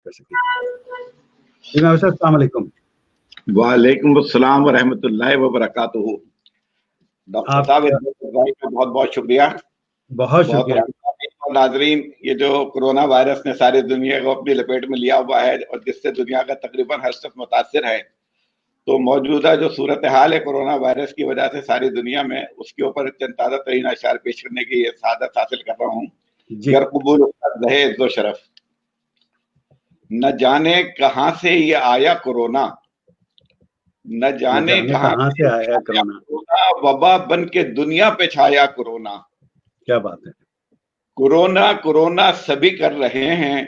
کر سکیں. جی میں السلام علیکم. وعلیکم السلام ورحمۃ اللہ وبرکاتہ. ڈاکٹر صاحب بہت بہت شکریہ. بہت شکریہ. ناظرین، یہ جو کرونا وائرس نے ساری دنیا کو اپنی لپیٹ میں لیا ہوا ہے اور جس سے دنیا کا تقریباً ہر شخص متاثر ہے، تو موجودہ جو صورتحال ہے کرونا وائرس کی وجہ سے ساری دنیا میں، اس کے اوپر چند تازہ ترین اشعار پیش کرنے کی یہ سعادت حاصل کر رہا ہوں. گر قبول رہے عزت و شرف. نہ جانے کہاں سے یہ آیا کرونا، نہ جانے کہاں سے آیا کرونا، وبا بن کے دنیا پہ چھایا کرونا. کیا بات ہے. کرونا کرونا سبھی کر رہے ہیں،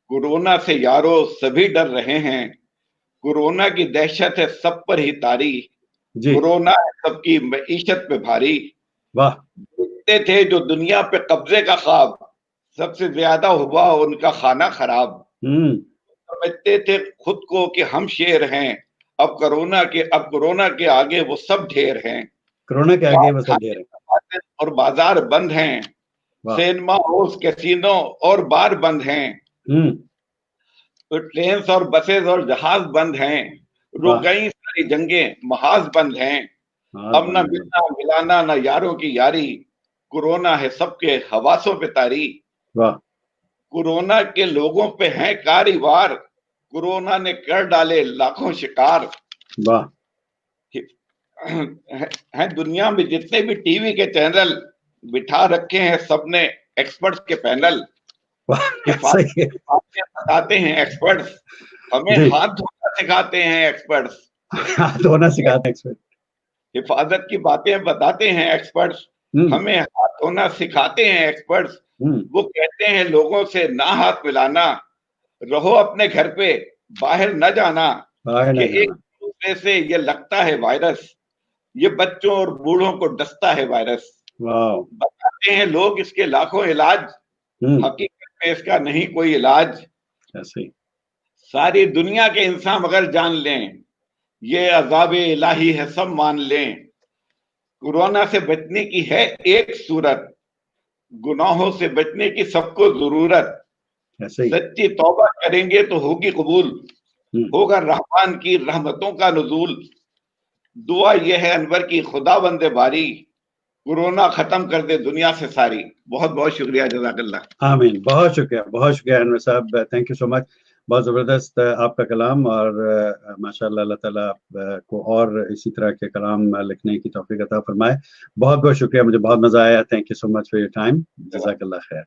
کرونا سے یارو سبھی ڈر رہے ہیں. کرونا کی دہشت ہے سب پر ہی طاری، کرونا ہے سب کی معیشت پہ بھاری. واہ. دیکھتے تھے جو دنیا پہ قبضے کا خواب، سب سے زیادہ ہوا ان کا کھانا خراب. سمجھتے تھے خود کو کہ ہم شیر ہیں، اب کرونا کے آگے وہ سب ڈھیر ہیں. کرونا کے آگے وہ سب ڈھیر ہیں اور بازار بند ہیں، سینما ہاؤس کیسینو اور بار بند ہیں. ٹرینز اور بسز اور جہاز بند ہیں، رک گئی ساری جنگیں محاذ بند ہیں. اب نہ ملنا ملانا نہ یاروں کی یاری، کرونا ہے سب کے حواسوں پہ طاری. کرونا کے لوگوں پہ ہیں کاری وار، کرونا نے کر ڈالے لاکھوں شکار. ہیں دنیا میں جتنے بھی ٹی وی کے چینل، بٹھا رکھے ہیں سب نے ایکسپرٹس کے پینل. بتاتے ہیں ایکسپرٹس، ہمیں ہاتھ دھونا سکھاتے ہیں ایکسپرٹس. ہاتھ دھونا سکھاتے ہیں ایکسپرٹ. حفاظت کی باتیں بتاتے ہیں ایکسپرٹس، ہمیں ہاتھ دھونا سکھاتے ہیں ایکسپرٹس. وہ کہتے ہیں لوگوں سے نہ ہاتھ ملانا، رہو اپنے گھر پہ باہر نہ جانا، کہ ایک دوسرے سے یہ لگتا ہے وائرس، یہ بچوں اور بوڑھوں کو ڈستا ہے وائرس. بتاتے ہیں لوگ اس کے لاکھوں علاج، حقیقت میں اس کا نہیں کوئی علاج. ساری دنیا کے انسان اگر جان لیں یہ عذاب الہی ہے سب مان لیں. کورونا سے بچنے کی ہے ایک صورت، گناہوں سے بچنے کی سب کو ضرورت. سچی توبہ کریں گے تو ہوگی قبول، ہوگا رحمان کی رحمتوں کا نزول. دعا یہ ہے انور کی خدا بندے باری، کورونا ختم کر دے دنیا سے ساری. بہت بہت شکریہ. جزاک اللہ. آمین. بہت شکریہ انور صاحب. تھینک یو سو مچ. بہت زبردست آپ کا کلام، اور ماشاءاللہ اللہ تعالیٰ آپ کو اور اسی طرح کے کلام لکھنے کی توفیق عطا فرمائے. بہت بہت شکریہ. مجھے بہت مزہ آیا. Thank you so much for your time. جزاک اللہ خیر.